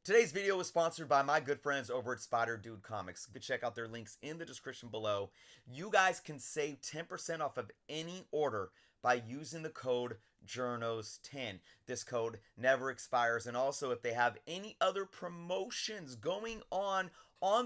Today's video was sponsored by my good friends over at Spider Dude Comics. You can check out their links in the description below. You guys can save 10% off of any order by using the code JOURNOS10. This code never expires, and also if they have any other promotions going on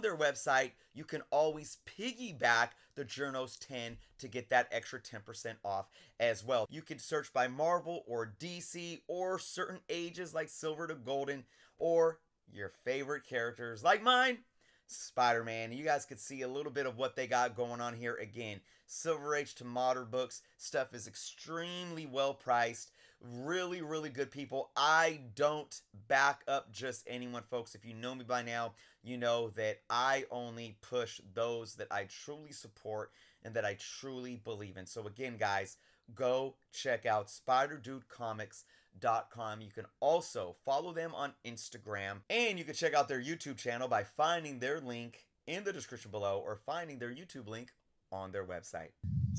their website, you can always piggyback the JOURNOS10 to get that extra 10% off as well. You can search by Marvel or DC or certain ages like Silver to Golden, or your favorite characters like mine, Spider-Man. You guys could see a little bit of what they got going on here. Again, Silver Age to modern books. Stuff is extremely well priced. Really, really good people. I don't back up just anyone, folks. If you know me by now, you know that I only push those that I truly support and that I truly believe in. So again, guys, go check out SpiderDudeComics.com. You can also follow them on Instagram, and you can check out their YouTube channel by finding their link in the description below or finding their YouTube link on their website.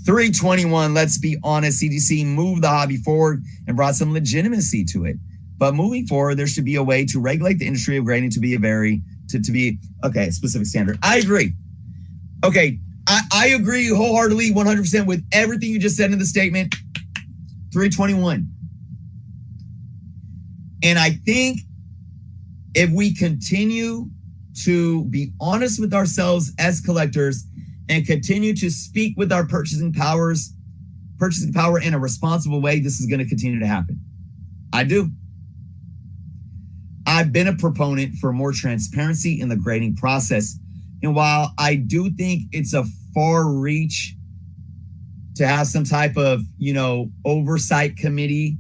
321, let's be honest, CGC moved the hobby forward and brought some legitimacy to it. But moving forward, there should be a way to regulate the industry of grading to be a specific standard. I agree. Okay, I agree wholeheartedly, 100% with everything you just said in the statement. 321. And I think if we continue to be honest with ourselves as collectors and continue to speak with our purchasing power in a responsible way, this is going to continue to happen. I do. I've been a proponent for more transparency in the grading process. And while I do think it's a far reach to have some type of, oversight committee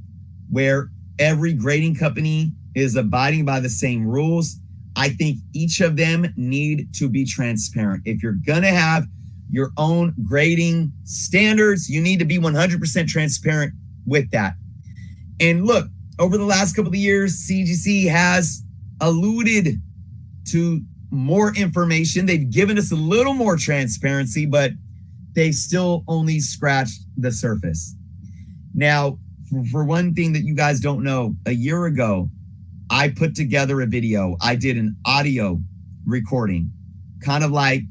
where every grading company is abiding by the same rules, I think each of them need to be transparent. If you're going to have your own grading standards, you need to be 100% transparent with that. And look, over the last couple of years, CGC has alluded to more information. They've given us a little more transparency, but they still only scratched the surface. Now, for one thing that you guys don't know, a year ago, I put together a video. I did an audio recording, kind of like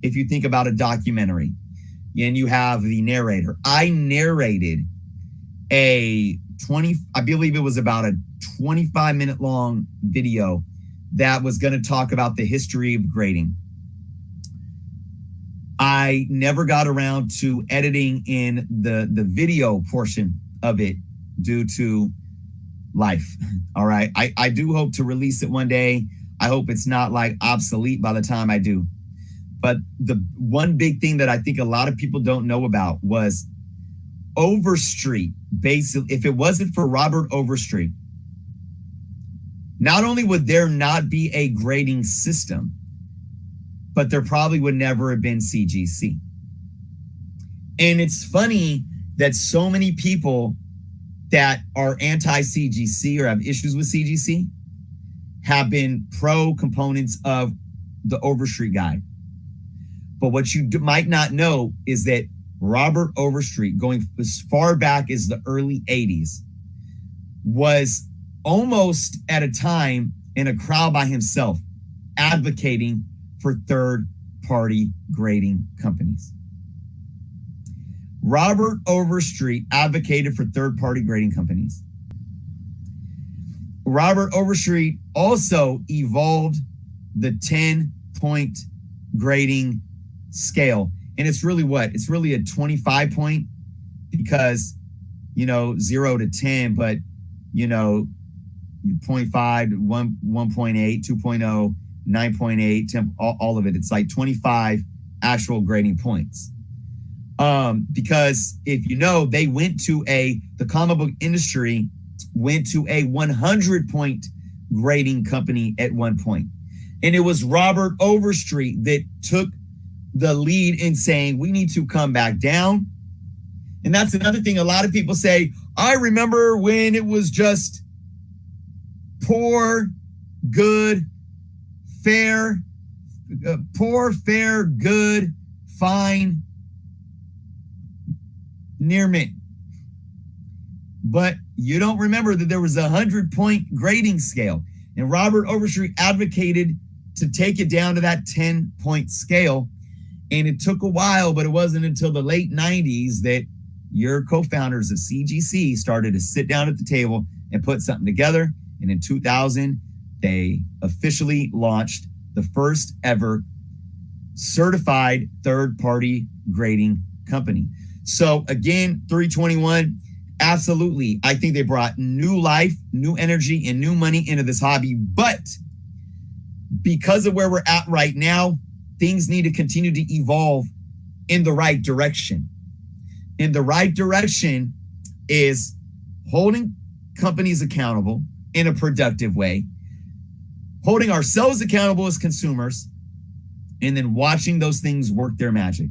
if you think about a documentary and you have the narrator. I narrated I believe it was about a 25-minute long video that was going to talk about the history of grading. I never got around to editing in the video portion of it due to life. All right. I do hope to release it one day. I hope it's not like obsolete by the time I do. But the one big thing that I think a lot of people don't know about was Overstreet. Basically, if it wasn't for Robert Overstreet, not only would there not be a grading system, but there probably would never have been CGC. And it's funny that so many people that are anti-CGC or have issues with CGC have been pro components of the Overstreet Guide. But what you might not know is that Robert Overstreet, going as far back as the early 80s, was almost at a time in a crowd by himself advocating for third-party grading companies. Robert Overstreet advocated for third-party grading companies. Robert Overstreet also evolved the 10-point grading scale. And it's really what? It's really a 25 point because, 0 to 10, but, 0.5, 1.8, 2.0, 9.8, 10, all of it. It's like 25 actual grading points. Because if they went to the comic book industry went to a 100-point grading company at one point. And it was Robert Overstreet that took the lead in saying, we need to come back down. And that's another thing. A lot of people say, I remember when it was just poor, good, fair, good, fine, near mint. But you don't remember that there was a 100-point grading scale. And Robert Overstreet advocated to take it down to that 10-point scale. And it took a while, but it wasn't until the late 90s that your co-founders of CGC started to sit down at the table and put something together. And in 2000, they officially launched the first ever certified third-party grading company. So again, 321, absolutely. I think they brought new life, new energy, and new money into this hobby. But because of where we're at right now, things need to continue to evolve in the right direction. In the right direction is holding companies accountable in a productive way, holding ourselves accountable as consumers, and then watching those things work their magic.